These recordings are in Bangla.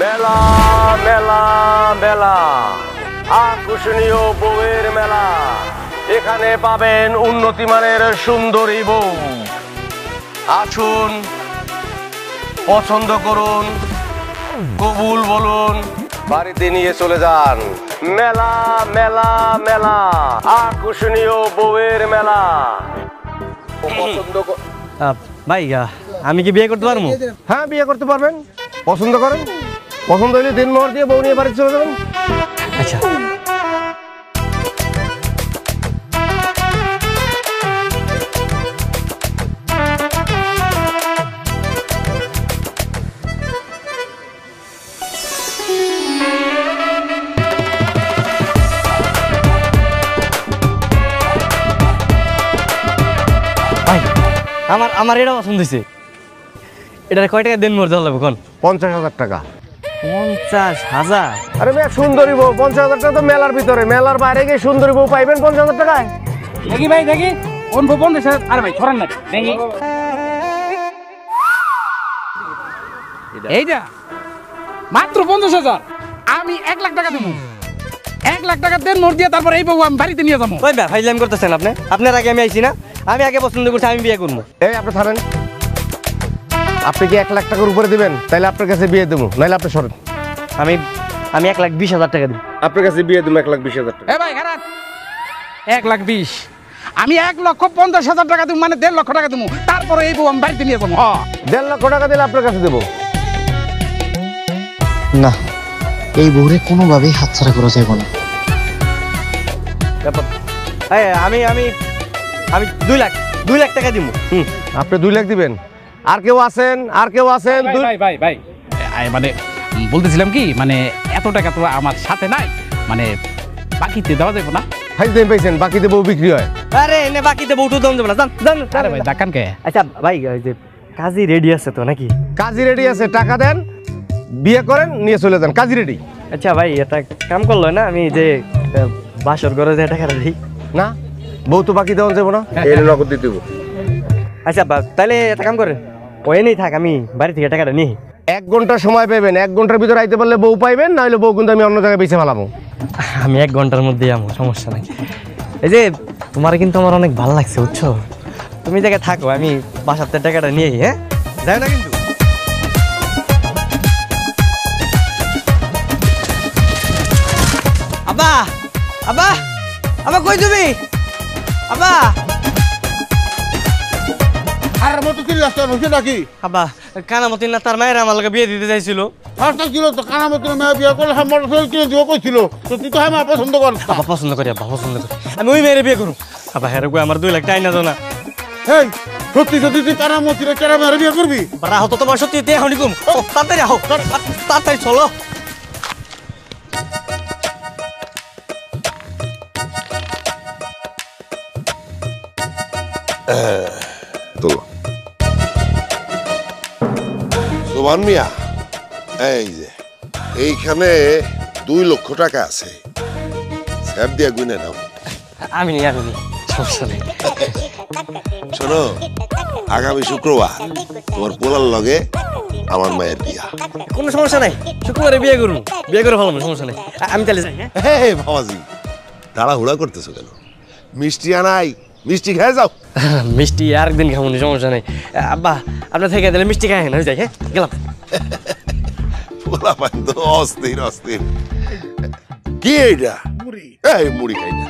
মেলা মেলা মেলা, আকর্ষণীয় বউয়ের মেলা। এখানে পাবেন উন্নতিমানের সুন্দরী বউ। আসুন, পছন্দ করুন, কবুল বলুন, বাড়িতে নিয়ে চলে যান। মেলা মেলা মেলা, আকর্ষণীয় বউয়ের মেলা। পছন্দ ভাই আমি কি বিয়ে করতে পারবো? হ্যাঁ, বিয়ে করতে পারবেন। পছন্দ করেন, পছন্দ হলে দিনমোহর দিয়ে বউ নিয়ে বাড়ি চলে যাবেন। আচ্ছা, ভাই আমার এটা পছন্দ হয়েছে। এটার কয় টাকা দেন মোর দেওয়া লাগবে কোন? 50,000 টাকা। 50,000? আরে মেয়ে, সুন্দরী বউ 50,000 টাকা তো মেলার ভিতরে, মেলার বাইরে গিয়ে সুন্দরী বউ পাইবেন 50,000 টাকায়? দেখি ভাই দেখি, কোন বউ 50,000? আরে ভাই ছড়ান না দেখি। এইটা মাত্র 50,000। আমি 1 লাখ টাকা দেবো। 1 লাখ টাকা দেন মোর দিয়ে, তারপর এই বউ আমি বাড়িতে নিয়ে যাবো। ওই ভাই ফাইজলামি করতেছেন আপনি? আপনার আগে আমি আইছি না? আমি আগে পছন্দ করছি, আমি বিয়ে করবো। এই আপনি থামেন। আপনি কি 1 লাখ টাকার উপরে দিবেন? তাহলে আপনার কাছে বিয়ে দেবো, নাহলে আপনি সরেন। আমি 1,20,000 টাকা দিব। আপনার কাছে বিয়ে দেবো 1,20,000 টাকা। এ ভাই খারাপ, 1,20,000। আমি 1,50,000 টাকা দেবো, মানে 1.5 লক্ষ টাকা দেবো। তারপরে এই বউ আমি বাড়িতে নিয়ে যাবো। 1.5 লক্ষ টাকা দিলে আপনার কাছে দেবো। না, এই বউরে কোনোভাবেই হাতছাড়া করা যাবে না। আমি 2 লাখ টাকা দিব। আপনি 2 লাখ দিবেন? আর কেউ আছেন? আর কেউ আছেন? ভাই ভাই ভাই, মানে বলতেছিলাম কি, মানে এত টাকা তো আমার সাথে নাই, মানে বাকিতে দেওয়া যাবে না? ফাইজ দেন পাইছেন, বাকিতে বউ বিক্রি হয়। আরে এনে বাকিতে বউটু দাম দেবো না, জান জান। আরে ভাই ডাকান কে? আচ্ছা ভাই, ওই যে কাজী রেডি আছে তো নাকি? কাজী রেডি আছে, টাকা দেন, বিয়ে করেন, নিয়ে চলে যান। কাজী রেডি। আচ্ছা ভাই, এটা কাম করলো না? আমি যে বাসর ঘরে যে টাকাটা দিই না, বউ তো বাকি দেওয়া যাবো না, এর নগদ দিয়ে দেবো। আচ্ছা তাহলে একটা কাম করেন, ওই নেই থাক, আমি বাড়ি থেকে টাকাটা নিই। 1 ঘন্টা সময় পাবেন, 1 ঘন্টার ভিতরে আইতে পারলে বউ পাইবেন, নাহলে বউ কিন্তু আমি অন্য জায়গায় বেঁচে ফেলাবো। আমি 1 ঘন্টার মধ্যেই আমার সমস্যা নাই। এই যে তোমার কিন্তু আমার অনেক ভালো লাগছে, বুঝছো? তুমি জায়গায় থাকো, আমি বাসাতে টাকাটা নিয়ে। হ্যাঁ, যাই না কিন্তু। আব্বা আব্বা আব্বা, কই তুমি? আব্বা আর মতো কি রাস্তা হচ্ছে নাকি? আব্বা, কানামতি না তার মায়ের আমার লগে বিয়ে দিতে চাইছিল। রাস্তা ছিল তো, কানামতির মেয়ে বিয়ে করলে মোটরসাইকেল কিনে দিব কইছিল, তো তুই তো হ্যাঁ পছন্দ কর। আব্বা পছন্দ করি, আব্বা পছন্দ করি, আমি ওই মেয়ের বিয়ে করুন। আব্বা হেরে কই আমার 2 লাখ টাকা না দাও না। এই সত্যি সত্যি তুই কানামতির কেরা মেয়ে বিয়ে করবি? রাহো তো, তোমার সত্যি তে হনি কম। তাড়াতাড়ি আহো, তাড়াতাড়ি চলো। সোমান মিয়া, এই যে এইখানে 2 লক্ষ টাকা আছে, স্যার দিয়া গুনে নাও। আমি নি সমস্যা নেই। শোনো, আগামী শুক্রবার তোমার পোলার লগে আমার মায়ের বিয়া। কোনো সমস্যা নাই, শুক্রবারে বিয়ে করুন, বিয়ে করে ভালো, সমস্যা নেই। আমি তাহলে যাই। হ্যাঁ, হে বাবাজি, তাড়াহুড়া করতেছো কেন? মিষ্টি আনাই, মিষ্টি খেয়ে যাও। মিষ্টি আরেকদিন খাবো, সমস্যা নেই। আব্বা আপনার থেকে দিলে মিষ্টি খাই না, যাই। হ্যাঁ, গেলাম। পোলা পাই তো অস্থির অস্থির। কি এইটা? মুড়ি। এই মুড়ি খাই না,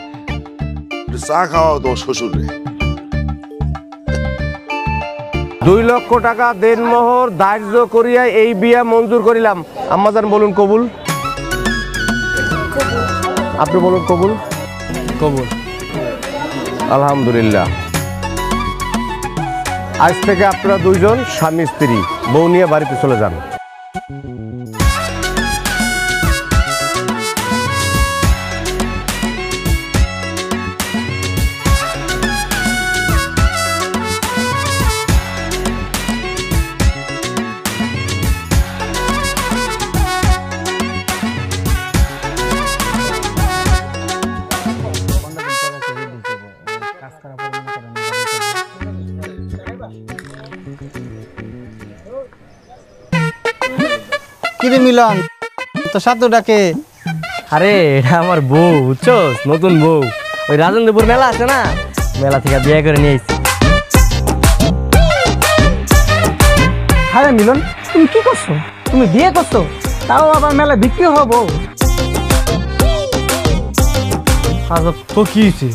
চা খাওয়াও তোমার শ্বশুর রে। 2 লক্ষ টাকা দেনমোহর ধার্য করিয়া এই বিয়া মঞ্জুর করিলাম। আম্মাজান বলুন কবুল। আপনি বলুন কবুল। কবুল। আলহামদুলিল্লাহ। আজ থেকে আপনারা 2 জন স্বামী স্ত্রী, বউ নিয়ে বাড়িতে চলে যান। কিরে মিলন তো সাথে ডাকে? আরে এটা আমার বউ, বুঝছো, নতুন বউ। ওই রাজেন্দ্রপুর মেলা আছে না, মেলা থেকে বিয়ে করে নিয়ে এসেছি। হ্যাঁ মিলন, তুমি কি করছো? তুমি বিয়ে করছো, তাও আবার মেলা বিক্রি হবো? তো কি হয়েছে,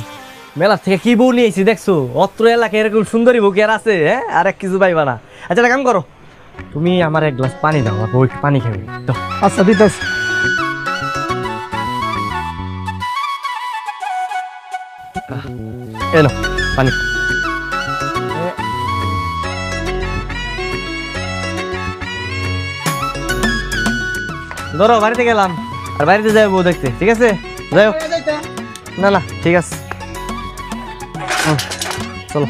মেলা থেকে কি বউ নিয়ে এসেছি দেখছো? অত্র এলাকায় এরকম সুন্দরী বউ কি আর আছে? হ্যাঁ, আর এক কিছু পাইবা না। আচ্ছা একটা কাম করো, তুমি আমার এক গ্লাস পানি দাও, আমার বউ একটু পানি খাবে তো। আচ্ছা দিতেছি। এলো পানি। ধরো, বাড়িতে গেলাম, আর বাড়িতে যাই বউ দেখতে, ঠিক আছে? যাই হোক। না না ঠিক আছে, চলো।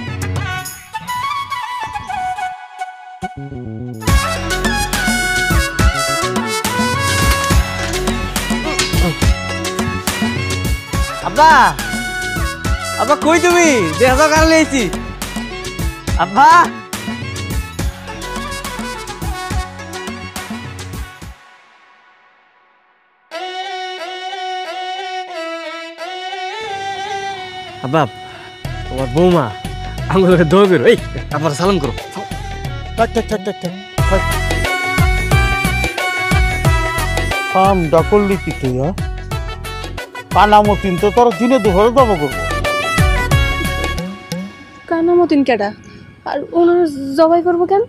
আব্বা, আব্বা কই তুমি? দেখা যাও কারণে এসেছি। আব্বা, আব্বা তোমার বৌমা আমাকে দৌড় বেরো। এই আব্বার সালাম করো। কামটা করলি কি তুই? কানামতিন তো তোর দিনে দুপুরে দাবো করবো। কানামতিন কেডা? আর ওনার জবাই করবো কেন?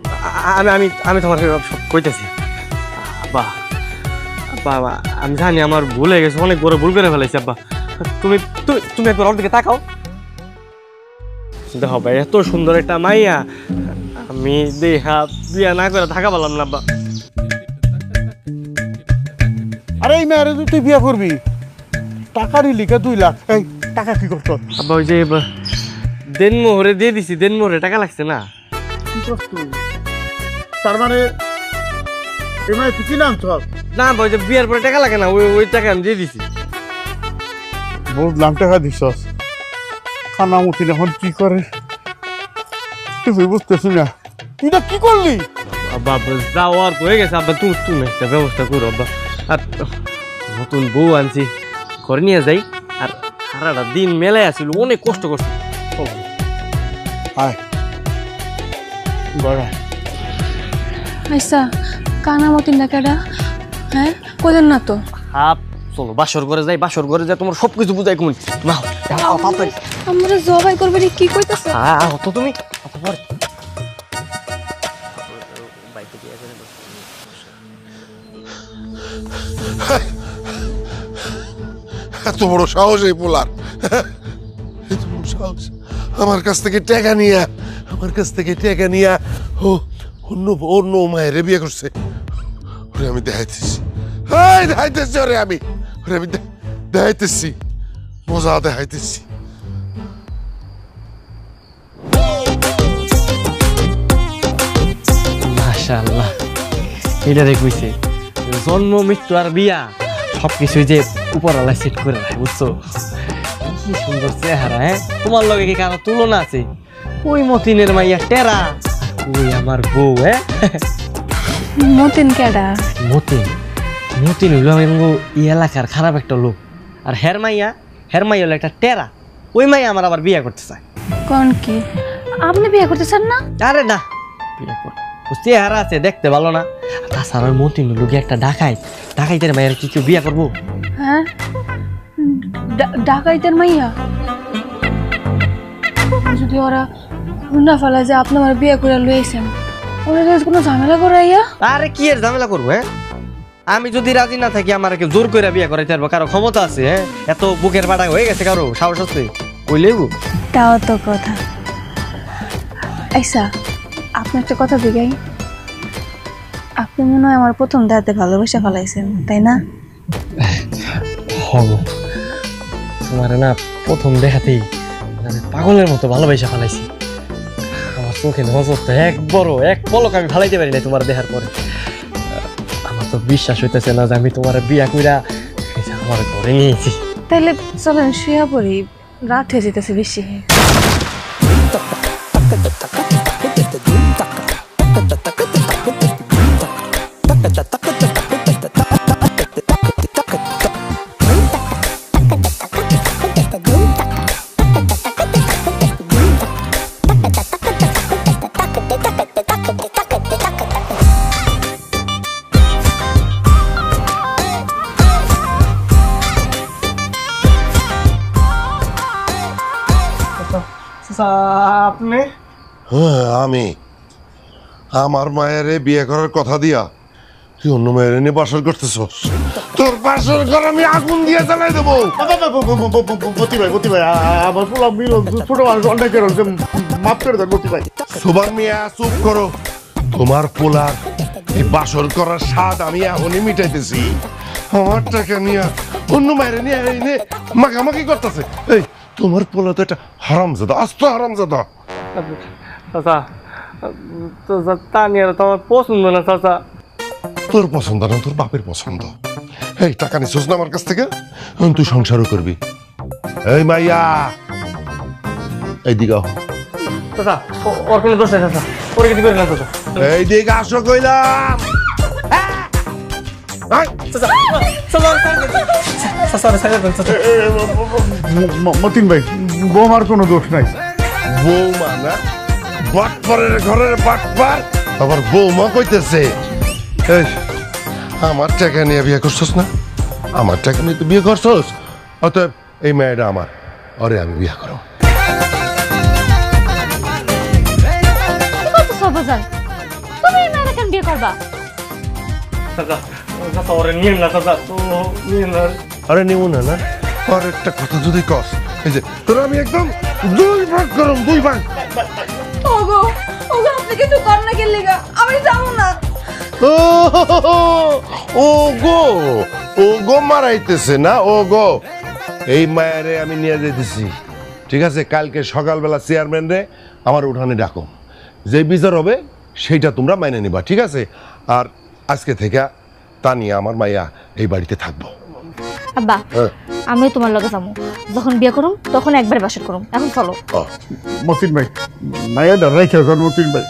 আমি আমি তোমার সব কইতেছি। আব্বা, আব্বা আমি জানি আমার ভুল হয়ে গেছে, অনেক বড় ভুল করে ফেলাইছি। আব্বা তুমি তুমি একবার ওর দিকে তাকাও। দেখো ভাই, এত সুন্দর একটা মাইয়া আমি দেখা বিয়া না করে থাকা পারলাম না। আব্বা, আরে এই মেয়েরে তুই বিয়ে করবি, টাকারই লিখে 2 লাখ। এই টাকা কি করতো? আব্বা ওই যে দেনমোহরে দিয়ে দিছি, দেনমোহরে টাকা লাগছে না। কি করতো? তার মানে এই মেয়ে তুই কি নাম তোর? না আব্বা, ওই যে বিয়ার পরে টাকা লাগে না, ওই টাকা আমি দিয়ে দিছি। বুঝলাম টাকা দিছস। কানামতিন এখন কি করে তুই বুঝতেছি না। তুই না কি করলি? আব্বা যাওয়ার হয়ে গেছে। আব্বা তুমি একটা ব্যবস্থা করো আব্বা। আর নতুন বউ আনছি, ঘরে নিয়ে যাই। আর সারাটা দিন মেলায় আসছিল, অনেক কষ্ট করছি। আয় গড়া। আচ্ছা, কানামতিন না কেডা? হ্যাঁ, কইলেন না তো। হাপ চলো বাসর ঘরে যাই, বাসর ঘরে যাই, তোমার সবকিছু বুঝাই কমুন। আমরা জবাই করবে কি কইতাছ? তো তুমি এত বড় সাহস এই পোলার, এত বড় সাহস আমার কাছ থেকে টাকা নিয়া, ও অন্য মায়ের বিয়ে করছে। ওরে আমি দেখাইতেছি, আমি দেখাইতেছি, মজা দেখাইতেছি। মাশাআল্লাহ, এটা দেখইছে জন্ম মৃত্যু আর বিয়া সবকিছু যে উপরওয়ালা সেট করে রাখে, বুঝছো? কি সুন্দর চেহারা। হ্যাঁ, তোমার লগে কি কারো তুলনা আছে? ওই মতিনের মাইয়া টেরা, ওই আমার বউ। হ্যাঁ, মতিন কেডা? মতিন হইলো এই এলাকার খারাপ একটা লোক। আর হের মাইয়া হলো একটা টেরা। ওই মাইয়া আমার আবার বিয়ে করতে চায়। কোন কি? আপনি বিয়ে করতে চান না? আরে না, বিয়ে কর, ও চেহারা আছে, দেখতে ভালো না। তাছাড়া ওই মতিন হইলো একটা ডাকাইতের মাইয়ার কি কেউ বিয়ে করবো? হ্যাঁ, ডাকাইতের মাইয়া? যদি ওরা না ফেলা যে আপনি আমার বিয়ে করে লইছেন, ওরা কোনো ঝামেলা করাইয়া? আরে কি এর ঝামেলা করবো? হ্যাঁ, আমি যদি রাজি না থাকি আমার কেউ জোর করে বিয়ে করাইতে পারবো? কারো ক্ষমতা আছে? হ্যাঁ, এত বুকের পাটা হয়ে গেছে কারো সাহস আছে? কইলেও তাও তো কথা। আচ্ছা, আপনি একটা কথা জিগাই, আপনি মনে হয় আমার প্রথম দাঁতে ভালোবাসা ফেলাইছেন, তাই না? হব, তোমার না প্রথম দেখাতেই পাগলের মতো ভালোবাসা ফেলাইছি। আমার চোখে নজরটা এক পলক আমি ফালাইতে পারি না তোমার দেখার পরে। আমার তো বিশ্বাস হইতেছে না যে আমি তোমার বিয়া কইরা আমার ঘরে নিয়েছি। তাইলে চলেন শুয়া পড়ি, রাত হয়ে যেতেছে বেশি। taka taka taka taka taka taka taka taka taka taka taka চাচা আপনি? হ্যাঁ আমি। আমার মায়েরে বিয়ে করার কথা দিয়া তুই অন্য মায়ের নিয়ে বাসর করতেছস। তোর বাসর ঘর আমি আগুন দিয়ে জ্বালাই দেবো। মতি ভাই আমার পোলা মিলন ছোট মানুষ অনেক মাফ করে দেন মতি ভাই। সুবান মিয়া চুপ করো। তোমার পোলার এই বাসর করার স্বাদ আমি এখনই মিটাইতেছি। আমার টাকা নিয়ে অন্য মায়ের নিয়ে এনে মাখামাখি করতেছে। এই তোমার পোলা তো একটা হারামজাদা, আস্ত হারামজাদা। চাচা চাচা তানিয়ার তো আমার পছন্দ না চাচা। তোর পছন্দ না, তোর বাপের পছন্দ। এই টাকা নিছিস না আমার কাছ থেকে, তুই সংসারও করবি। এই মাইয়া এইদিকে চাচা ওর কোনো দোষ নেই চাচা, ওরে কিছু করে না চাচা। এইদিকে আসো কইলাম। মতিন ভাই বৌমার কোনো দোষ নাই। বৌমা না, বাটপারের ঘরের বাটপার আবার বৌমা কইতেছে। এই আমার টাকা নিয়ে বিয়ে করছস না, আমার টাকা নিয়ে তো বিয়ে করছস, অতএব এই মেয়েটা আমার, আরে আমি বিয়ে করো। তুমি এই মেয়েরা কেন বিয়ে করবা? আরে নিব না না, আর একটা কথা যদি কস, এই যে তোর আমি একদম 2 ভাগ করম, 2 ভাগ। ওগো ওগো আপনি কিছু কর না গেলে আমি যাব না। ও গো মারাইতেছে না, ও গো। এই মায়েরে আমি নিয়ে যেতেছি, ঠিক আছে? কালকে সকালবেলা চেয়ারম্যান রে আমার উঠানে ডাকো, যে বিচার হবে সেইটা তোমরা মাইনে নিবা, ঠিক আছে? আর আজকে থেকে তানিয়া আমার মাইয়া এই বাড়িতে থাকবো। আব্বা আমিও তোমার লগে যাবো, যখন বিয়ে করুম তখন একবার বাসর করুম। এখন চলো। মতিন ভাই মায়াটা রাইখা যান মতিন ভাই।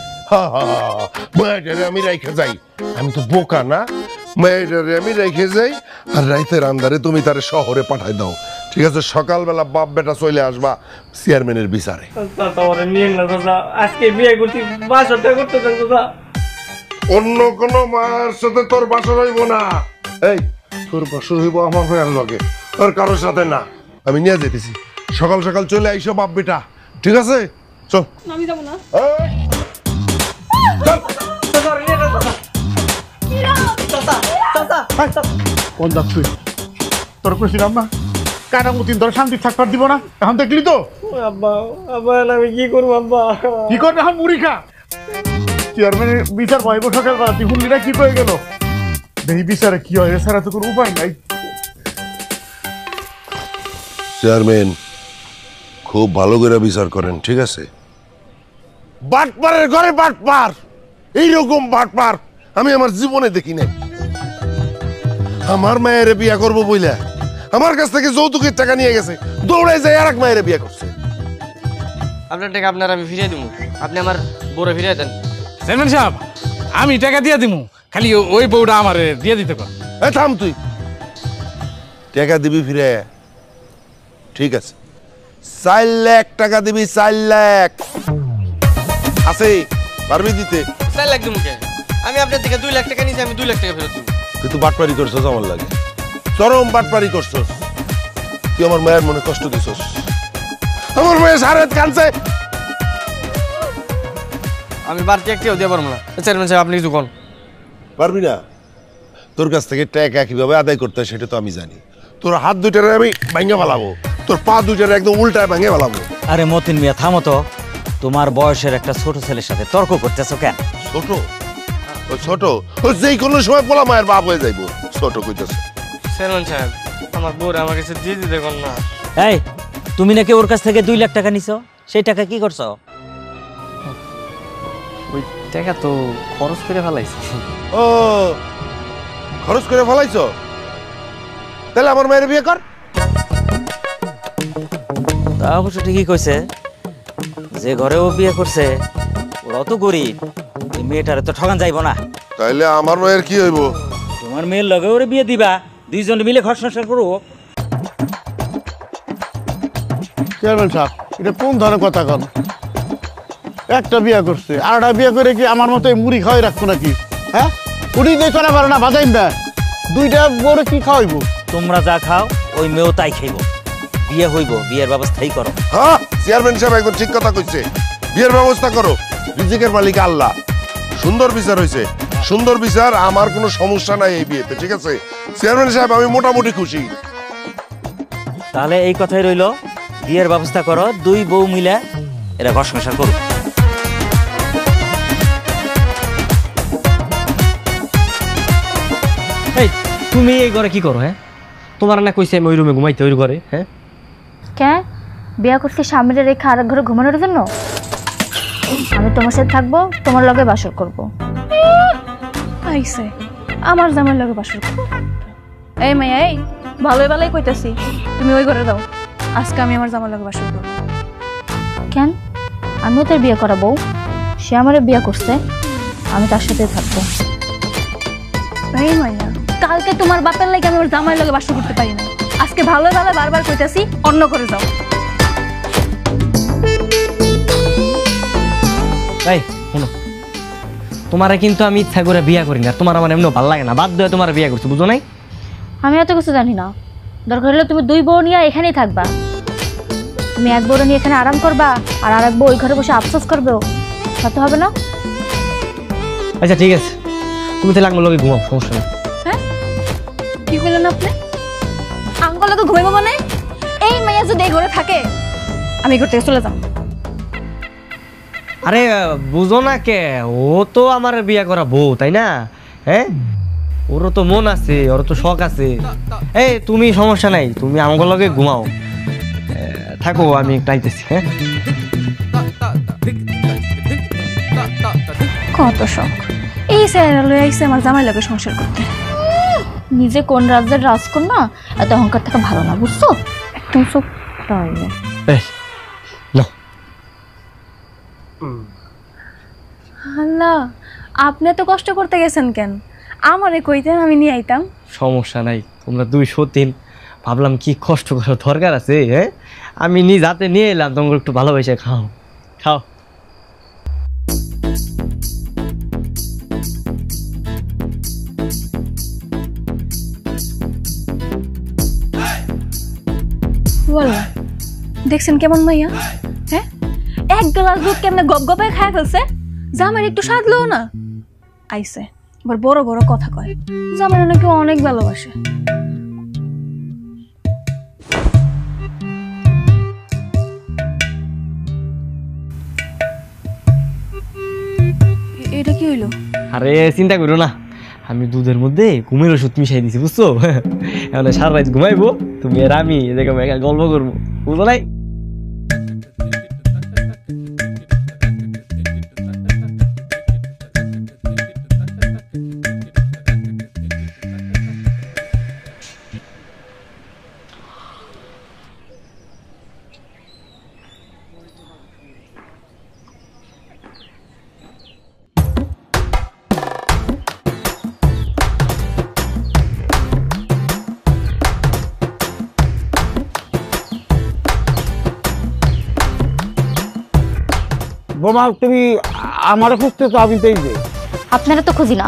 মায়েরারে আমি রাইখে যাই? আমি তো বোকা না, মায়েরারে আমি রাইখে যাই আর রাইতের আন্দারে তুমি তারে শহরে পাঠাই দাও, ঠিক আছে? সকালবেলা বাপ বেটা চলে আসবা চেয়ারম্যানের বিচারে। আজকে বিয়ে করছি, বাসরটা করতে চান চাচা। অন্য কোন মায়ের সাথে তোর বাসর হইব না। এই তোর বাসর হইব আমার মায়ের লগে, তোর কারোর সাথে না। আমি নিয়ে যেতেছি, সকাল সকাল চলে আইসো বাপ বেটা, ঠিক আছে? চল। আমি যাব না। কোন যাস তুই? তোর কইছিলাম না কাটা মতিন তোর শান্তি থাকবার দিব না, এখন দেখলি তো। আব্বা আব্বা আমি কি করবো আব্বা? কি করবে এখন? মুড়ি খা। চেয়ারম্যানের বিচার পাইব সকালবেলা, তুই হুল্লিরা কি কয়ে গেল দেখি বিচারে কি হয়, এছাড়া তো কোনো উপায় নাই। চেয়ারম্যান খুব ভালো করে বিচার করেন, ঠিক আছে? বাটপারের ঘরে বাটপার, এইরকম বাটপার আমি আমার জীবনে দেখি নাই। আমার মায়ের বিয়া করবো বইলা আমার কাছ থেকে যৌতুকের টাকা নিয়ে গেছে, দৌড়ে যায় আর এক মায়ের বিয়া করছে। আপনার টাকা আপনার আমি ফিরিয়ে দিব, আপনি আমার বউরে ফিরিয়ে দেন। চেয়ারম্যান সাহেব আমি টাকা দিয়ে দিমু, খালি ওই বউটা আমার দিয়ে দিতে কর। এই থাম তুই, টাকা দিবি ফিরে, ঠিক আছে? 4 লাখ টাকা দিবি, 4 লাখ আছে, পারবি দিতে? 4 লাখ দিব কে? আমি আপনার থেকে 2 লাখ টাকা নিয়েছি, আমি 2 লাখ টাকা ফেরত দিব। তুই তো বাটপারি করছস, আমার লাগে চরম বাটপারি করছস। তুই আমার মায়ের মনে কষ্ট দিছস, আমার মায়ের সারে কানছে। আমি বাড়তি একটিও দিয়ে পারবো না। চেয়ারম্যান সাহেব আপনি কিছু কোন পারবি না? তোর কাছ থেকে টাকা কিভাবে আদায় করতে হয় সেটা তো আমি জানি। তোর হাত দুইটারে আমি ভাঙে ফেলাবো, তোর পা দুইটারে একদম উল্টায় ভাঙে ফেলাবো। আরে মতিন মিয়া থামো তো, তোমার বয়সের একটা ছোট ছেলের সাথে তর্ক করতেছো কেন? ছোট? ও ছোট? ও যেই কোনো সময় পোলা মায়ের বাপ হয়ে যাইবো, ছোট কইতেছে। চেয়ারম্যান সাহেব আমার বউরে আমার কাছে দিয়ে দিতে কোন না। এই তুমি নাকি ওর কাছ থেকে 2 লাখ টাকা নিছো, সেই টাকা কি করছো? ওই টাকা তো খরচ করে ফেলাইছি। ও খরচ করে ফেলাইছো? তাহলে আমার মায়ের বিয়ে কর। তা অবশ্য ঠিকই কইছে, যে ঘরে ও বিয়ে করছে ওরাও তো গরিব, এই মেয়েটারে তো ঠগান যাইব না। তাইলে আমার মায়ের কি হইব? তোমার মেয়ের লগে ওরে বিয়ে দিবা, 2 জন মিলে ঘর সংসার করো। চেয়ারম্যান সাহেব এটা কোন ধরনের কথা কন? একটা বিয়ে করছে, আরটা বিয়ে করে কি আমার মতো মুড়ি খাওয়াই রাখবো নাকি? হ্যাঁ উঠি দিয়ে চলে পারে না, বাজাইম না, 2টা বড় কি খাওয়াইবো? তোমরা যা খাও ওই মেয়েও তাই খাইব, বিয়ে হইব, বিয়ের ব্যবস্থাই করো। হ্যাঁ চেয়ারম্যান সাহেব একদম ঠিক কথা কইছে, বিয়ের ব্যবস্থা করো, রিজিকের মালিক আল্লাহ। সুন্দর বিচার হয়েছে, সুন্দর বিচার, আমার কোনো সমস্যা নাই এই বিয়েতে, ঠিক আছে চেয়ারম্যান সাহেব, আমি মোটামুটি খুশি। তাহলে এই কথাই রইল, বিয়ের ব্যবস্থা করো, দুই বউ মিলে এরা ঘর সংসার করো। এই তুমি এই ঘরে কি করো? হ্যাঁ, তোমার না কইছে আমি ওই রুমে ঘুমাইতে, ওই ঘরে। হ্যাঁ, কেন বিয়া করছি সামনে রেখে আরেক ঘরে ঘুমানোর জন্য? আমি তোমার সাথে থাকবো, তোমার লগে বাসর করব। আইছে আমার জামার লগে বাসর করব। এই মাইয়া, এই ভালোই ভালোই কইতাছি, তুমি ওই ঘরে দাও, আজকে আমি আমার জামার লগে বাসর করব। কেন? আমিও তোর বিয়ে করাবো, সে আমারে বিয়ে করছে, আমি তার সাথে থাকবো। এই মাইয়া, কালকে তোমার বাপের লাগে আমি আমার জামার লগে বাসর করতে পারি না, আজকে ভালোই ভালো বারবার কইতাছি অন্য ঘরে যাও। এই শোনো, তোমারে কিন্তু আমি ইচ্ছা করে বিয়া করি না, তোমার আমার এমনি ভালো লাগে না, বাধ্য হয়ে তোমার বিয়া করছি, বুঝো নাই? আমি এত কিছু জানি না, দরকার হলে তুমি দুই বউ নিয়ে এখানেই থাকবা। তুমি এক বউ নিয়ে এখানে আরাম করবা, আর আরেক বউ ওই ঘরে বসে আফসোস করবে, তাতে হবে না। আচ্ছা ঠিক আছে, তুমি তাহলে আঙ্গুল লগে ঘুমাও, সমস্যা নেই। হ্যাঁ, কি কইলেন আপনি? আঙ্গুল লগে ঘুমাইবো মানে? এই মাইয়া যদি এই ঘরে থাকে, আমি ঘর থেকে চলে যাব। আরে বুঝো না কে, ও তো আমার বিয়া করা বউ, তাই না? হ্যাঁ, ওরও তো মন আছে, ওর তো শখ আছে। এই তুমি সমস্যা নাই, তুমি আঙ্গুল লগে ঘুমাও, থাকো, আমি একটু আইতেছি। হ্যাঁ, কত শখ, এই স্যারেরা লই আইছে আমার জামাই লগে সংসার করতে। নিজে কোন রাজ্যের রাজকন্যা, এত অহংকার থাকা ভালো না, বুঝছো? একদম সব আল্লাহ, আপনি তো কষ্ট করতে গেছেন কেন? আমারে কইতেন, আমি নিয়ে আইতাম। সমস্যা নাই, তোমরা 203, ভাবলাম কি কষ্ট করার দরকার আছে। হ্যাঁ, আমি নিজ হাতে নিয়ে এলাম, তোমরা একটু ভালোবাসে খাও খাও। বললা, দেখছেন কেমন মাইয়া? হ্যাঁ, এক গ্লাস দুধ কেমনে গপ গপে খায় ফেলছে, জামাই একটু সাধলো না। আইছে আবার বড় বড় কথা কয়, জামাই নাকি অনেক ভালোবাসে। এটা কি হইলো? আরে চিন্তা করো না, আমি দুধের মধ্যে ঘুমের ওষুধ মিশাই দিছি, বুঝছো? এখন সারা রাত ঘুমাইবো, তুমি আর আমি এরকম একা গল্প করবো, বুঝো নাই? বোমা, তুমি আমারে খুঁজতেছো? আমি তো এই যে। আপনারা তো খুঁজি না,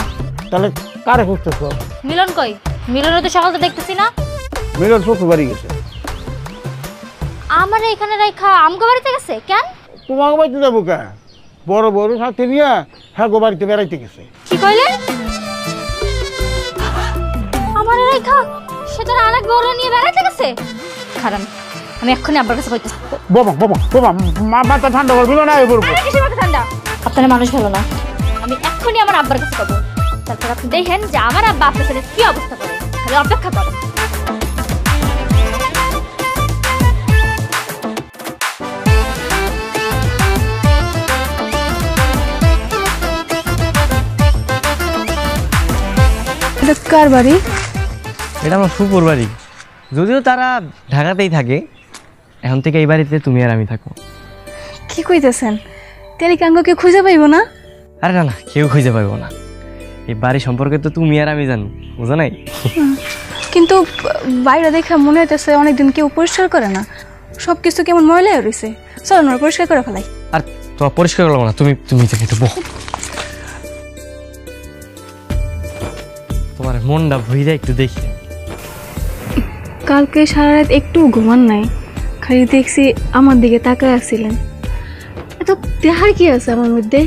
তাহলে কারে খুঁজতেছো? মিলন কই? মিলন তো সকাল থেকে দেখতেছি না। মিলন শ্বশুর বাড়ি গেছে। আমার এখানে রাইখা আমগো বাড়িতে গেছে কেন? তোমাকে বাড়িতে যাবো কেন? বড় বড় সাথে নিয়ে হ্যাঁ গো বাড়িতে বেড়াইতে গেছে। কি কইলে? আমার রাইখা সেটা আরেক বড় নিয়ে বেড়াইতে গেছে? খারাপ, আমি এক্ষুনি আব্বার কাছে কইতেছি। বোমা বোমা বোমা, মাথা ঠান্ডা করবি না, এই বলবো। আরে কিসের মাথা ঠান্ডা? আপনারা মানুষ ভালো না, আমি এক্ষুনি আমার আব্বার কাছে কব, তারপর আপনি দেখেন যে আমার আব্বা আপনার সাথে কি অবস্থা করে। খালি অপেক্ষা করেন। এটা কার বাড়ি? এটা আমার ফুপুর বাড়ি, যদিও তারা ঢাকাতেই থাকে। এখন থেকে এই বাড়িতে তুমি আর আমি থাকবো। কি কইতেছেন? তেলিকাঙ্গকে খুঁজে পাইব না? আরে না না, কেউ খুঁজে পাইবো না, এই বাড়ি সম্পর্কে তো তুমি আর আমি জানি, বুঝো নাই? কিন্তু বাইরে দেখা মনে হইতেছে অনেকদিন কেউ পরিষ্কার করে না, সবকিছু কেমন ময়লা হয়ে রয়েছে। চলো না পরিষ্কার করে ফেলাই। আর তোমার পরিষ্কার করলাম না, তুমি তুমি থেকে তো বহ। তোমার মনটা ভইরা একটু দেখি। কালকে সারা রাত একটু ঘুমান নাই, খালি দেখছি আমার দিকে তাকায় আছিলেন। এত দেখার কি আছে আমার মধ্যে?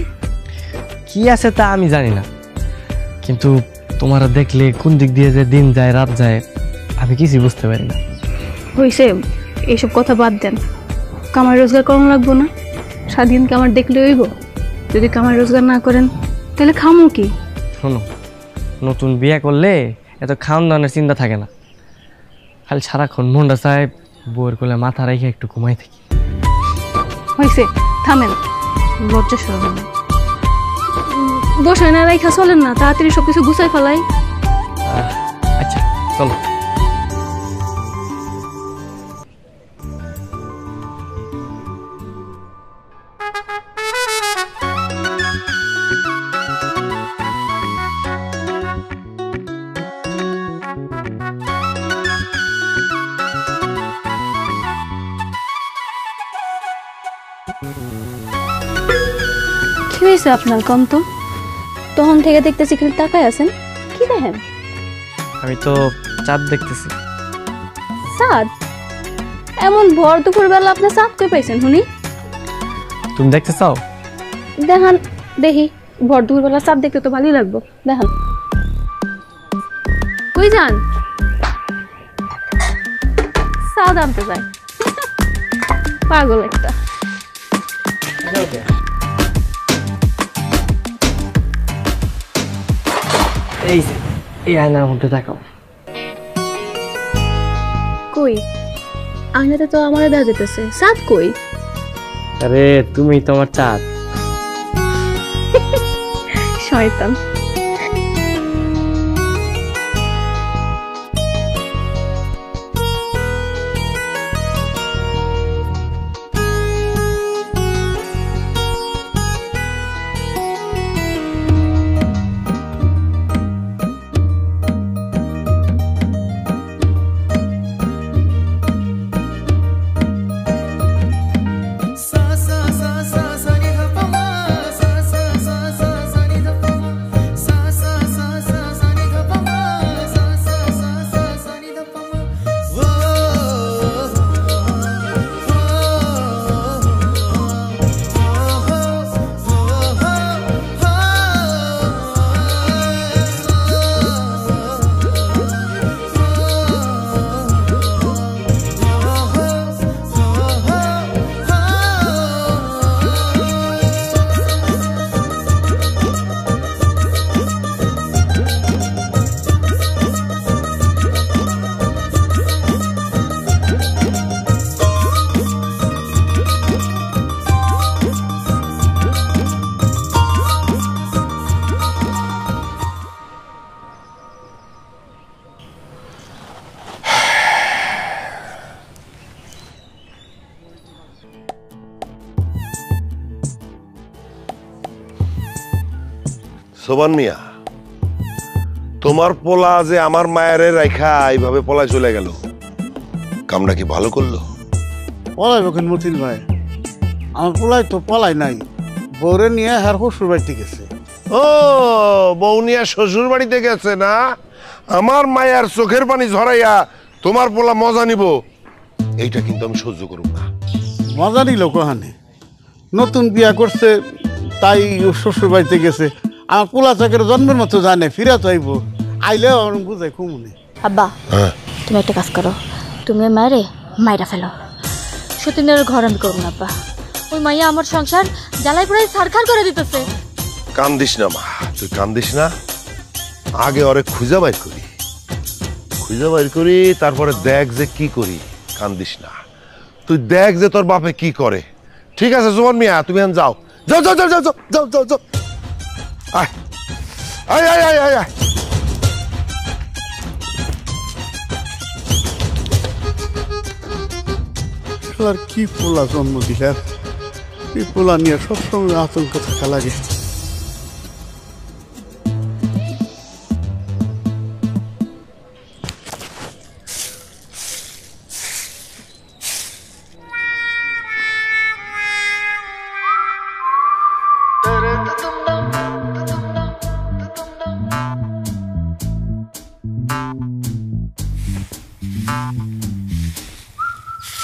কি আছে তা আমি জানি না, কিন্তু তোমার দেখলে কোন দিক দিয়ে যে দিন যায় রাত যায় আমি কিছুই বুঝতে পারি না। হইছে, এইসব কথা বাদ দেন। কামাই রোজগার করানো লাগবো না? স্বাধীন কামার দেখলে হইব? যদি কামাই রোজগার না করেন তাহলে খামো কি? শোনো, নতুন বিয়ে করলে এত খাওয়ান দাওয়ানোর চিন্তা থাকে না, খালি সারাক্ষণ মনটা চায় বউয়ের কোলে মাথা রেখে একটু ঘুমাই থাকি। হইছে, থামেন, লজ্জা শরম নেই। বসায় না রাইখা চলেন না, তাড়াতাড়ি সবকিছু গুছাই ফেলাই। আচ্ছা চলো। কি হয়েছে আপনার কন্ত? তখন থেকে দেখতেছি খালি তাকায় আছেন, কি দেখেন? আমি তো চাঁদ দেখতেছি। চাঁদ? এমন ভর দুপুর বেলা আপনি চাঁদ কই পাইছেন শুনি? তুমি দেখতে চাও? দেখান দেখি। ভর দুপুর বেলা চাঁদ দেখতে তো ভালোই লাগবো, দেখান। কই যান? চাঁদ আনতে যায়, পাগল একটা। এই যে এই আয়নার মধ্যে তাকাও। কই আয়নাতে তো আমারে দেখা যেতেছে, চাঁদ কই? আরে তুমি তোমার চাঁদ। শয়তান। সোবান মিয়া, তোমার পোলা যে আমার মায়ের রাইখা এইভাবে পলায় চলে গেল, কামটা কি ভালো করলো? পলাইব কেন মতিন ভাই? আমার পোলাই তো পলাই নাই, বউরে নিয়ে হার শ্বশুর বাড়িতে গেছে। ও, বউ নিয়ে শ্বশুর বাড়িতে গেছে না? আমার মায়ের চোখের পানি ঝরাইয়া তোমার পোলা মজা নিব, এইটা কিন্তু আমি সহ্য করব না। মজা নিল কোহানে? নতুন বিয়া করছে তাই শ্বশুর বাড়িতে গেছে। আমার পোলা চাকের জন্মের মতো জানে, ফিরা তো আইব, আইলে আমার বুঝাই কমুনি। আব্বা তুমি একটা কাজ করো, তুমি ওই মায়েরে মাইরা ফেলো। সতীনের ঘর আমি করবো না আব্বা, ওই মাইয়া আমার সংসার জ্বালাই পুরাই ছারখার করে দিতেছে। কান্দিস না মা, তুই কান্দিস না। আগে ওরে খুঁজা বাইর করি, তারপরে দেখ যে কি করি। কান্দিস না, তুই দেখ যে তোর বাপে কি করে। ঠিক আছে জোয়ান মিয়া, তুমি এখন যাও যাও যাও যাও যাও যাও যাও যাও। আয় আয় আয় আয় আয় আয়। আর কি পোলা জন্ম দিলাম, এই পোলা নিয়ে সবসময় আতঙ্ক থাকা লাগে।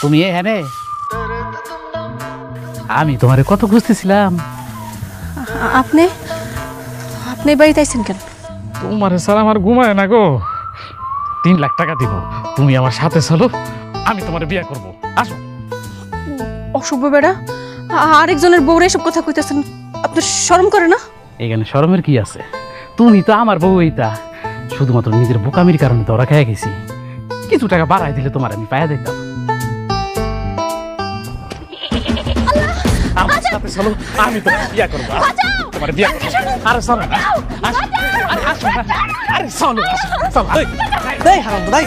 তুমি এখানে? আমি তোমারে কত খুঁজতেছিলাম। আপনি আপনি বাড়িতে আইছেন কেন? তোমার স্যার আমার ঘুমায় না গো। 3 লাখ টাকা দিব, তুমি আমার সাথে চলো, আমি তোমার বিয়ে করব। আসো। অসভ্য বেড়া, আরেকজনের বউরে এসব কথা কইতেছেন, আপনার শরম করে না? এখানে শরমের কি আছে? তুমি তো আমার বউ, এইটা শুধুমাত্র নিজের বোকামির কারণে ধরা খেয়ে গেছি। কিছু টাকা বাড়াই দিলে তোমার আমি পায়া দিতাম। আমার সাথে চলো, আমি তোমার বিয়ে করব। তোমার বিয়ে করব। আরে চলো না, আরে আসো না, আরে চলো, চলো। এই হারাম ভাই,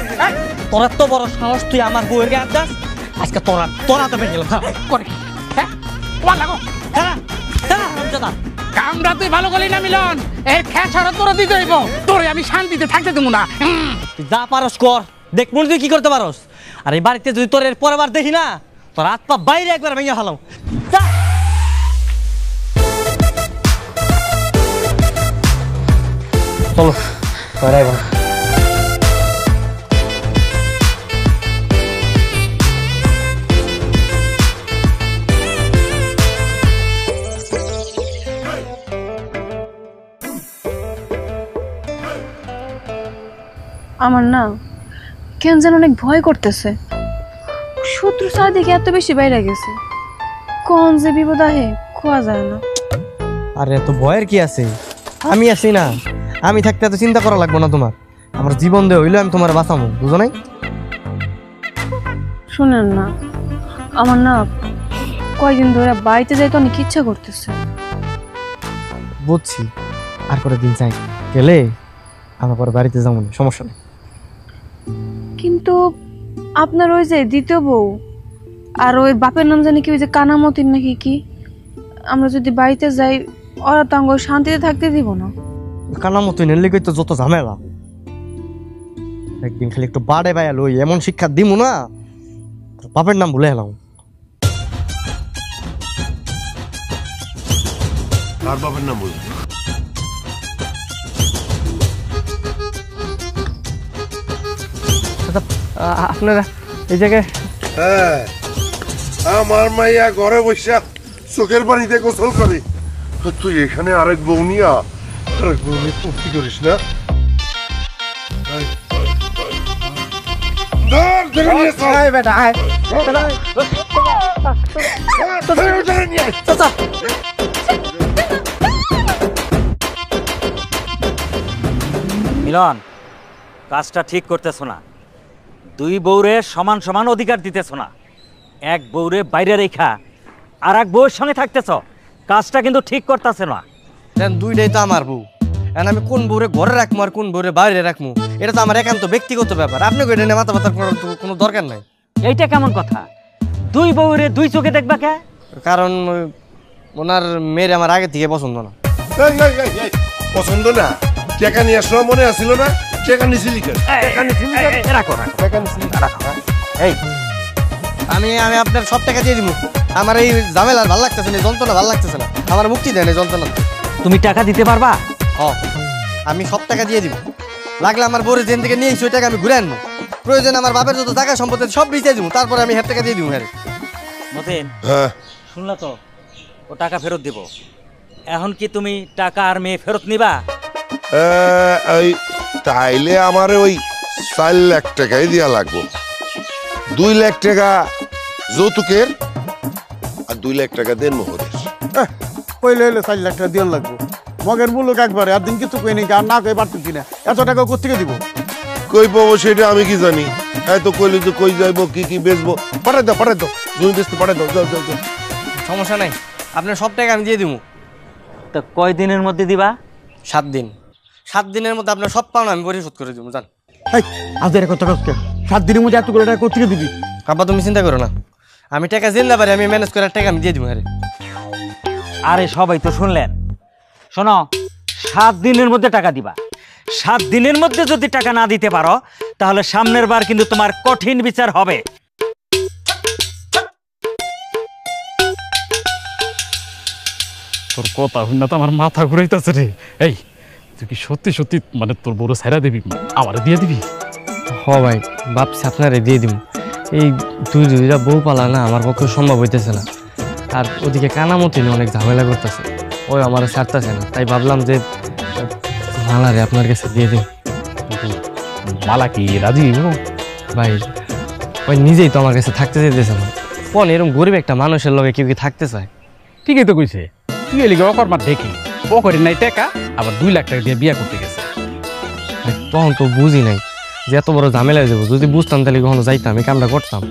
তোরা তো বড় সাহস, তুই আমার বউয়ের গায়ে হাত দাস। আজকে তোরা তো ভেঙে গেলাম। করে কি? হ্যাঁ, ওয়া লাগো। হ্যাঁ হ্যাঁ হারামজাদা, কামটা তুই ভালো করলি না মিলন। এর খেসারত তোরা দিতে হইব, তোরে আমি শান্তিতে থাকতে দেবো না। তুই যা পারস কর, দেখ মনে তুই কি করতে পারস। আর এই বাড়িতে যদি তোর এর পরের বার দেখি না, তোর হাত পা বাইরে একবার ভেঙে হালাম। চলো বাইরে। আমার না কেন যেন অনেক ভয় করতেছে। শত্রু চারদিকে এত বেশি বাইরে গেছে, কোন যে বিপদ আহে খোয়া যায় না। আরে এত ভয়ের কি আছে, আমি আছি না। আমি থাকতে এত চিন্তা করা লাগবো না তোমার। আমার জীবন দিয়ে হইলে আমি তোমার বাঁচাবো, বুঝো নাই? শুনেন না, আমার না কয়দিন ধরে বাড়িতে যাইতে অনেক ইচ্ছা করতেছে। বুঝছি, আর করে দিন চাই গেলে আমার পরে বাড়িতে যাবো না, সমস্যা নেই। কিন্তু আপনার ওই যে দ্বিতীয় বউ আর ওই বাপের নাম জানি কি, ওই যে কানামতির নাকি কি, আমরা যদি বাড়িতে যাই ওরা তো আঙ্গ শান্তিতে থাকতে দিব না। কানামতো নেই তো যত ঝামেলা। একদিন খালি একটু বাড়ে বাইয়া লই, এমন শিক্ষা দিমু না বাপের নাম ভুলে এলাম। আর বাপের নাম বলবো? আপনারা এই জায়গায়? হ্যাঁ, আমার মাইয়া ঘরে বসে চোখের পানিতে গোসল করে, তুই এখানে আরেক বউ নিয়া আরেক বউ নিয়ে কি করিস না? মিলন, কাজটা ঠিক করতেছ না। 2 বউরে সমান সমান অধিকার দিতেছ না। এক বউরে বাইরে রেখা আর এক বউয়ের সঙ্গে থাকতেছ, কাজটা কিন্তু ঠিক করতেছ না। দুইটাই তো আমার বউ, এখন আমি কোন বউরে ঘরে রাখবো আর কোন বউরে বাইরে রাখবো এটা তো আমার একান্ত ব্যক্তিগত ব্যাপার। আপনি এটা নিয়ে মাথা ব্যথা করার তো কোনো দরকার নাই। এইটা কেমন কথা? 2 বউরে 2 চোখে দেখবা কে? কারণ ওনার মেয়ের আমার আগে থেকে পছন্দ না। পছন্দ না? টাকা নিয়ে আসলো মনে আসছিল না? টাকা নিছিলি কেন? আমি আপনার সব টাকা দিয়ে দিব। আমার এই ঝামেলা ভালো লাগতেছে না, যন্ত্রণা ভালো লাগতেছে না, আমার মুক্তি দেয় না যন্ত্রণা। তুমি টাকা দিতে পারবা? আমি সব টাকা দিয়ে দিব। লাগলে আমার বউরে যেন থেকে নিয়ে ওই টাকা আমি ঘুরে আনবো। প্রয়োজন আমার বাপের যত টাকা সম্পত্তি সব বেঁচে দিব, তারপরে আমি টাকা দিয়ে দিব। মতিন, শুনলা তো, ও টাকা ফেরত দিব। এখন কি তুমি টাকা আর মেয়ে ফেরত নিবা? তাইলে আমার ওই 4 লাখ টাকাই দিয়া লাগবো। 2 লাখ টাকা যৌতুকের আর 2 লাখ টাকা দেন মোহরের। কইলে হইলে 4 লাখ টাকা দিয়ে লাগবো। মগের মূল্য একবারে, আর দিন কিছু কই নাকি, আর না কই পারতেছি না। এত টাকা কোথেকে দিব? কই পাবো সেটা আমি কি জানি? এত কইলে তো কই যাইবো, কি কি বেচবো? পাঠাই দাও, জমি বেচতে পাঠাই দাও। যাও। সমস্যা নাই, আপনার সব টাকা আমি দিয়ে দিব। তো কয় দিনের মধ্যে দিবা? 7 দিন। 7 দিনের মধ্যে আপনার সব পাওনা আমি পরিশোধ করে দিব। জান আজ কত কষ্ট, 7 দিনের মধ্যে এতগুলো টাকা কোথেকে দিবি? আব্বা তুমি চিন্তা করো না, আমি টাকা জিন্দা পারি, আমি ম্যানেজ করে টাকা আমি দিয়ে দিব। আরে সবাই তো শুনলেন। শোনো, 7 দিনের মধ্যে টাকা দিবা। 7 দিনের মধ্যে যদি টাকা না দিতে পারো, তাহলে সামনের বার কিন্তু তোমার কঠিন বিচার হবে। তোর কথা শুনে তো আমার মাথা ঘুরাইতেছে রে। এই তুই কি সত্যি সত্যি মানে তোর বড় ছাইরা দিবি, আমার দিয়ে দিবি? ভাই ভাবছি আপনারে দিয়ে দিব। এই দুই দুইটা বউ পালা না আমার পক্ষে সম্ভব হইতেছে না। আর ওদিকে কানামতি অনেক ঝামেলা করতেছে, ওই আমার ছাড়তেছে না। তাই ভাবলাম যে মালারে আপনার কাছে দিয়ে দিন। মালা কি রাজি হইব? ভাই ওই নিজেই তো আমার কাছে থাকতে চাইতেছে না। কোন এরকম গরিব একটা মানুষের লগে কেউ কি থাকতে চায়? ঠিকই তো কইছে, তুই এলিগে অকর্মার দেখি ও করি নাই টাকা, আবার 2 লাখ টাকা দিয়ে বিয়া করতে গেছে। তখন তো বুঝি নাই যে এত বড় ঝামেলা হয়ে যাবো। যদি বুঝতাম তাহলে কখনো যাইতাম, এই কামটা করতাম।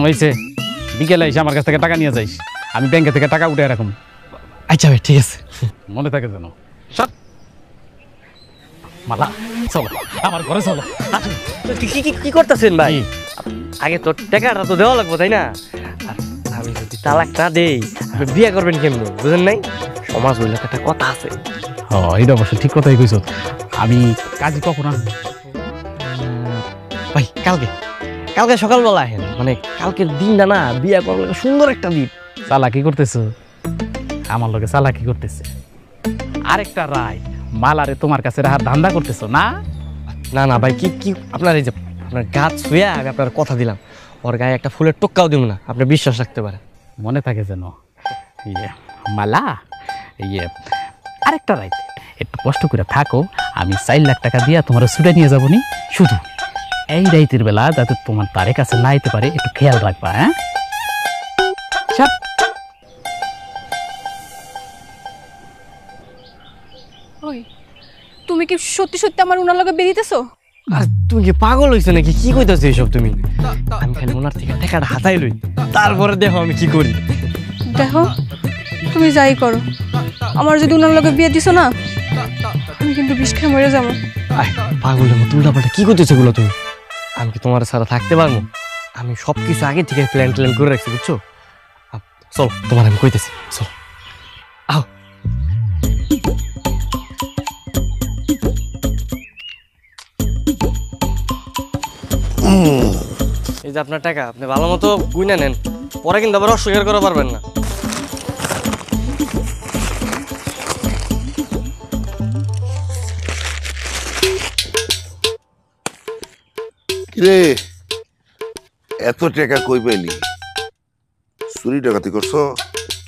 হয়েছে, বিকেলে এসে আমার কাছ থেকে টাকা নিয়ে যাইস, আমি ব্যাংকে থেকে টাকা উঠে রাখুন। আচ্ছা ভাই ঠিক আছে, মনে থাকে যেন। সব মালা চলো আমার ঘরে চলো। কি করতেছেন ভাই? আগে তো টাকাটা তো দেওয়া লাগবো তাই না? আর আমি যদি তালাক না দেই আপনি বিয়ে করবেন কেমন, বুঝেন নাই? সমাজ হইলে একটা কথা আছে। এটা অবশ্য ঠিক কথাই কইছ। আমি কাজে কখন আসবো? ভাই কালকে কালকে সকালবেলা আহেন, মানে কালকের দিনটা না বিয়ে করবো, সুন্দর একটা দিন। চালাকি করতেছ আমার লগে, চালাকি করতেছে। আরেকটা রায় মালারে তোমার কাছে রাহার ধান্দা করতেছো না? না না ভাই, কি কি আপনার এই যে আপনার গাছ শুয়ে আমি আপনার কথা দিলাম, ওর গায়ে একটা ফুলের টোক্কাও দিব না, আপনি বিশ্বাস রাখতে পারেন। মনে থাকে যেন। মালা আরেকটা রাইত একটু কষ্ট করে থাকো, আমি 4 লাখ টাকা দিয়া তোমার ছুটে নিয়ে যাবো নি। শুধু এই রাইতের বেলা যাতে তোমার তারে কাছে না আইতে পারে একটু খেয়াল রাখবা। হ্যাঁ ওই তুমি কি সত্যি সত্যি আমার উনার লগে বেরিতেছো? আর তুমি কি পাগল হইছো নাকি? কি কইতাছো এইসব তুমি? আমি খালি ওনার থেকে টাকাটা হাতাই লই, তারপরে দেখো আমি কি করি। দেখো তুমি যাই করো, আমার যদি উনার লগে বিয়ে দিছো না, আমি কিন্তু বিষ খেয়ে মরে যাবো। পাগলের মতো উল্টাপাল্টা কি করতেছো এগুলো তুমি? আমি কি তোমার ছাড়া থাকতে পারবো? আমি সবকিছু আগে থেকে প্ল্যান করে রাখছি, বুঝছো? চল তোমার আমি কইতেছি, চল আও। এই যে আপনার টাকা, আপনি ভালো মতো গুইনা নেন, পরে কিন্তু আবার অস্বীকার করা পারবেন না। রে এত টাকা কই পেলি? চুরি ডাকাতি করছো?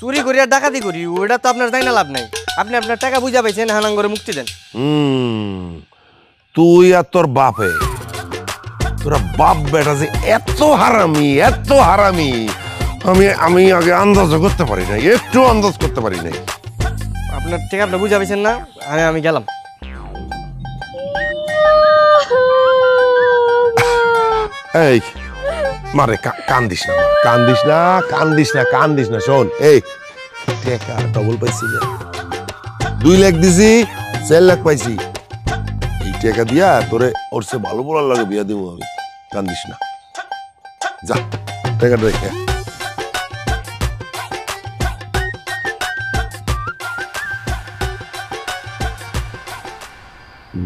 চুরি করি আর ডাকাতি করি ওটা তো আপনার জানা লাভ নাই। আপনি আপনার টাকা বুঝা পাইছেন, হানাং করে মুক্তি দেন। তুই আর তোর বাপে, তোরা বাপ বেটা যে এত হারামি, এত হারামি, আমি আগে আন্দাজ করতে পারি নাই, একটু আন্দাজ করতে পারি নাই। আপনার টাকা আপনি বুঝা পাইছেন না, আমি গেলাম। এই মারে কান্দিস না, কান্দিস না, কান্দিস না, কান্দিস না। শোন, এই টাকা ডবল পাইছি, 2 লাখ দিছি, 4 লাখ পাইছি। এই টাকা দিয়া তোরে ওর সে ভালো বলার লাগে বিয়া দিব আমি। কান্দিস না, যা টাকাটা রেখে।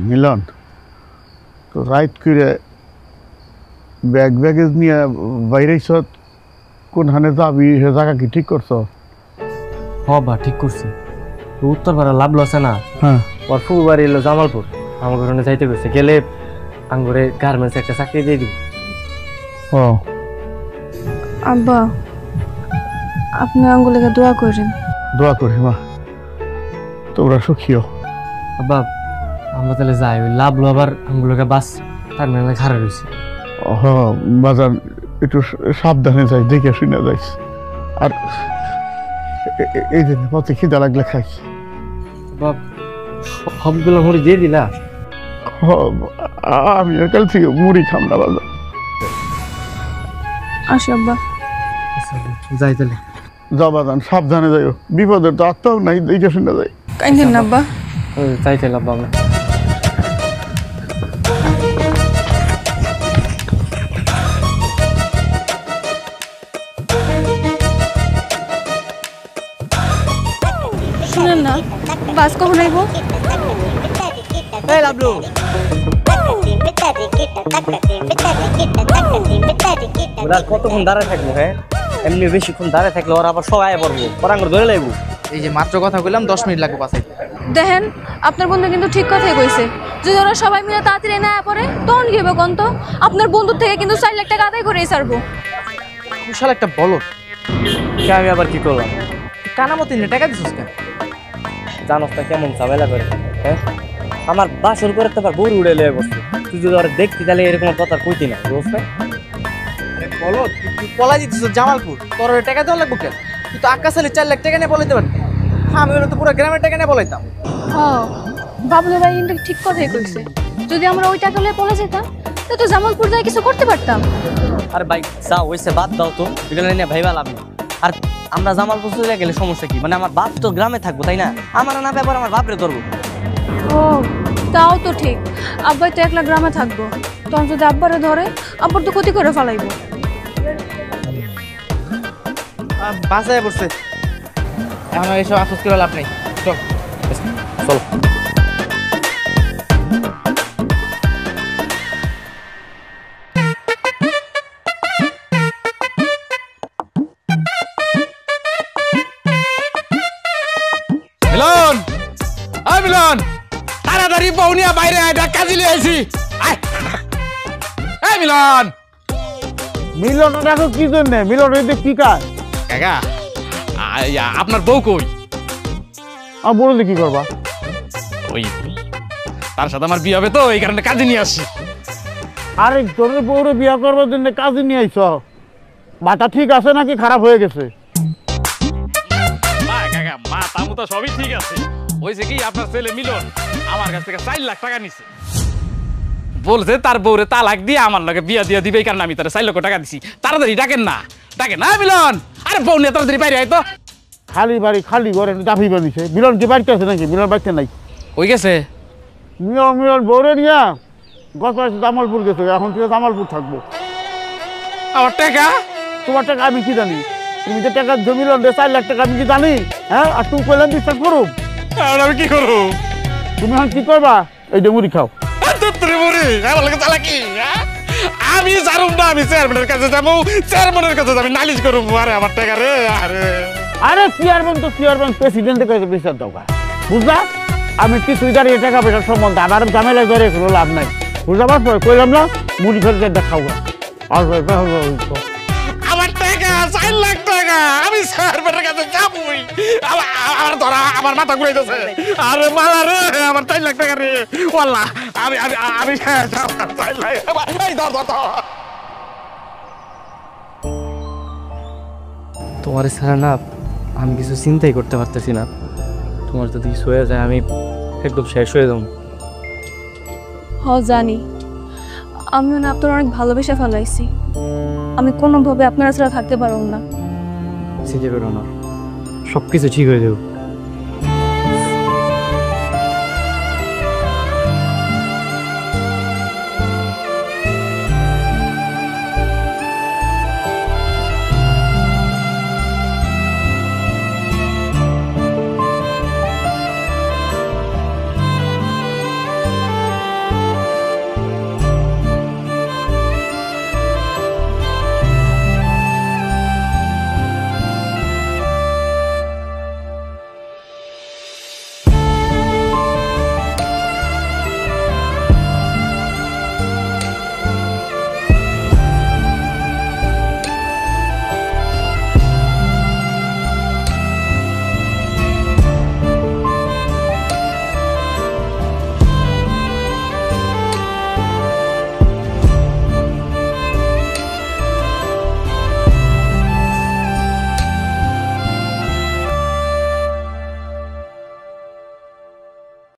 মিলন তো রাইট করে ব্যাগেজ নিয়ে বাইরে কোনখানে যাবি, সে জায়গা কি ঠিক করছো? বা ঠিক করছি। উত্তর পাড়া লাভ লসে না, হ্যাঁ, ওর ফুল বাড়ি এলো জামালপুর, আমার ঘরে যাইতে গেছে, গেলে আঙ্গুরে গার্মেন্টস একটা চাকরি দিয়ে দিব। ও আব্বা, আপনি আঙ্গুলিকে দোয়া করেন। দোয়া করি মা, তোমরা সুখীও। আব্বা আমরা তাহলে যাই, ওই লাভ লো আবার আঙ্গুলোকে বাস তার মানে খারাপ রয়েছে। বাজার একটু সাবধানে যাই, দেখে শুনে যাইস। আর এই জন্য পথে খিদা লাগলে খাইস। সবগুলো মুড়ি দিয়ে দিলা? আমি কাল থেকে মুড়ি খাম না বাজার। আসি আব্বা। যাই তাহলে। যাও বাজান, সাবধানে যাইও, বিপদের তো আত্মাও নাই, দেখে শুনে যাই। কাইন্দেন না আব্বা। যাই তাহলে আব্বা। আমরা শুনেন না, বাস কখন আইব? এই লাভলু, ওরা কতক্ষণ দাঁড়ায় থাকবো? হ্যাঁ, এমনি বেশিক্ষণ দাঁড়ায় থাকলে ওরা আবার সবাই পড়বো, পরাঙ্গর ধরে লাগবো। এই যে মাত্র কথা কইলাম 10 মিনিট লাগবে বাসায়। দেখেন আপনার বন্ধু কিন্তু ঠিক কথাই কইছে, যদি ওরা সবাই মিলে তাড়াতাড়ি না পড়ে তখন কি হবে কোন? তো আপনার বন্ধুর থেকে কিন্তু 4 লাখ টাকা আদায় করেই ছাড়বো। বিশাল একটা বলদ। আমি আবার কি করলাম? কানামতি নিয়ে টাকা দিছিস কেন? জানোস না কেমন ঝামেলা করে, হ্যাঁ? আমার বাসর করে তো আবার বউর উড়ে লয়ে বসছে। তুই যদি ওরা দেখতি তাহলে এরকম কথা কইতি না, বুঝছ না? বলদ, তুই পলাই দিছিস জামালপুর, তোর টাকা দেওয়া লাগবো কেন? তুই তো আকাশ আলী 4 লাখ টাকা নিয়ে বলাইতে পারতি। আমি ওরা তো পুরো গ্রামের টাকা নিয়ে বলাইতাম। হ্যাঁ, বাবলু ভাই কিন্তু ঠিক কথাই কইছে। যদি আমরা ওই টাকা লয়ে পলে যেতাম তো জামালপুর যাই কিছু করতে পারতাম। আরে ভাই যাও, ওইসে বাদ দাও তো, এগুলো নিয়ে ভাইবা লাভ নেই। আর আমরা জামালপুর চলে গেলে সমস্যা কি? মানে আমার বাপ তো গ্রামে থাকবো, তাই না? আমার না ব্যাপার আমার বাপরে ধরবো। ও তাও তো ঠিক, আব্বাই তো একলা গ্রামে থাকবো, তখন যদি আব্বারে ধরে আব্বার তো ক্ষতি করে ফেলাইবো। বাসায় পড়ছে, এখন আর এসব আফসোস করে লাভ নেই। চল চলো। মিলন, আয় মিলন, তাড়াতাড়ি বউনিয়া বাইরে আয়, ডাক কাজে লিয়ে আইছি। আয় এই মিলন। মিলন রাখো কি জন্য? মিলন এতে কি কাজ? কাকা, আপনার বউ কই? আর বললে কি করবা? ওই তার সাথে আমার বিয়ে হবে তো, এই কারণে কাজে নিয়ে আসছি। আরে তোর বউরে বিয়া করবার জন্য কাজে নিয়ে আইছ, মাথা ঠিক আছে নাকি খারাপ হয়ে গেছে? না কাকা, মাথা মুতা সবই ঠিক আছে। হয়েছে কি, আপনার ছেলে মিলন আমার কাছ থেকে 4 লাখ টাকা নিছে, বলছে তার বউরে তালাক দিয়ে আমার লগে বিয়া দিয়ে দিবে, এই কারণে আমি তার 4 লক্ষ টাকা দিছি। তাড়াতাড়ি ডাকেন না, ডাকেন না মিলন। আরে বউ নিয়ে তাড়াতাড়ি বাইরে আয় তো। খালি বাড়ি খালি ঘরে চাপি বানিয়েছে। মিলন কি বাড়িতে আছে নাকি? মিলন বাড়িতে নাই। ওই গেছে মিলন বউরে নিয়ে গত বছর জামালপুর গেছে, এখন থেকে জামালপুর থাকবো। আমার টাকা? তোমার টাকা আমি কি জানি? তুমি যে টাকা মিলন 4 লাখ টাকা আমি কি জানি? হ্যাঁ, আর তুমি কইলাম বিশ্বাস করুম? আমি কি করবো? তুমি এখন কি করবা? এই যে মুড়ি খাও। আমি জানুম না, আমি চেয়ারম্যানের কাছে যাবো, চেয়ারম্যানের কাছে যাবো, নালিশ করবো। আরে আমার টাকা রে। আরে চেয়ারম্যান তো চেয়ারম্যান, প্রেসিডেন্টের কাছে বিচার দরকার, বুঝলা? আমি কিছুই দাঁড়িয়ে টাকা পয়সার সম্বন্ধে আমার ঝামেলায় ধরে কোনো লাভ নাই, বুঝতে পারছো? কইলাম না মুড়ি ফেলে দেখাও। আমার টাকা 4 লাখ টাকা, আমি চেয়ারম্যানের কাছে যাবোই। আমার ধরা, আমার মাথা ঘুরে যাচ্ছে। আরে মালা রে, আমার 4 লাখ টাকা রে। ওয়াল্লাহ আমি আমি আমি 4 লাখ। এই ধর ধর ধর। তোমার ছাড়া না আমি কিছু চিন্তাই করতে পারতেছি না। তোমার যদি কিছু হয়ে যায় আমি একদম শেষ হয়ে যাবো। হ জানি, আমিও না আপনার অনেক ভালোবেসে ফেলাইছি। আমি কোনোভাবে আপনারা ছাড়া থাকতে পারব না। চিন্তা করো না, সব কিছু ঠিক হয়ে যাবে।